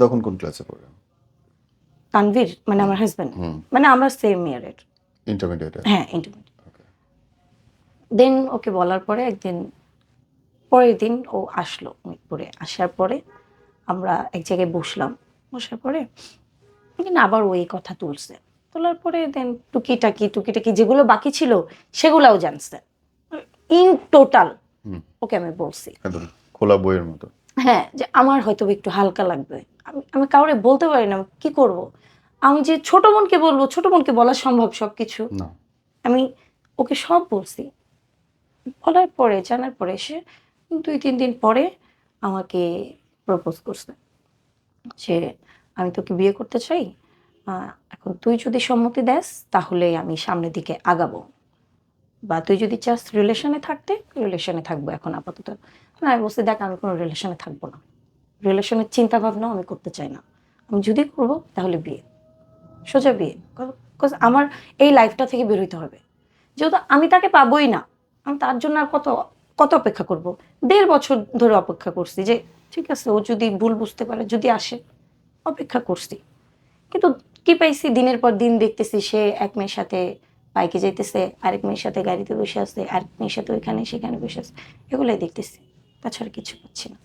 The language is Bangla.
তখন কোন ক্লাসে পড়েন? তানভীর মানে আমার হাজব্যান্ড, মানে আমরা সেম ইয়ারের। ইন্টারমিডিয়েটে? হ্যাঁ, ইন্টারমিডিয়েট। দেন ওকে বলার পরে একদিন পরের দিন ও আসলো মিরপুরে। আসার পরে আমরা এক জায়গায় বসলাম। বসার পরে দেন আবার ও এই কথা তুলছে। তোলার পরে দেন টুকিটাকি যেগুলো বাকি ছিল সেগুলাও জানছে। ইন টোটাল ওকে আমি বলছি। একদম খোলা বইয়ের মতো। হ্যাঁ, যে আমার হয়তো একটু হালকা লাগবে। আমি কাউরে বলতে পারি না, কি করব? আমি যে ছোট বোনকে বলবো, ছোট বোনকে বলা সম্ভব সবকিছু? না। আমি ওকে সব বলছি। বলার পরে জানার পরে সে ২-৩ দিন পরে আমাকে প্রপোজ করছে যে, "আমি তোকে বিয়ে করতে চাই। আ এখন তুই যদি সম্মতি দেস তাহলে আমি সামনের দিকে আগাবো। বা তুই যদি চাস রিলেশনে থাকতে, রিলেশনে থাকবো এখন আপাতত।" না, আমি বলছি, "দেখ আমি কোনো রিলেশনে থাকবো না। রিলেশনের চিন্তা ভাবনাও আমি করতে চাই না। আমি যদি করব তাহলে বিয়ে। সোজা বিয়ে। কজ আমার এই লাইফটা থেকে বের হইতে হবে। যেহেতু আমি তাকে পাবোই না। আমি তার জন্য আর কত অপেক্ষা করব? ১.৫ বছর ধরে অপেক্ষা করছি যে ঠিক আছে ও যদি ভুল বুঝতে পারে, যদি আসে। অপেক্ষা করছি। কিন্তু কি পাইছি, দিনের পর দিন দেখতেছি সে এক মেয়ের সাথে বাইকে যাইতেছে, আরেক মেয়ের সাথে গাড়িতে বসে আছে, আরেক মেয়ের সাথে ওইখানে সেখানে বসে আছে। এগুলাই দেখতেছি। তাছাড়া কিছু পাচ্ছি না।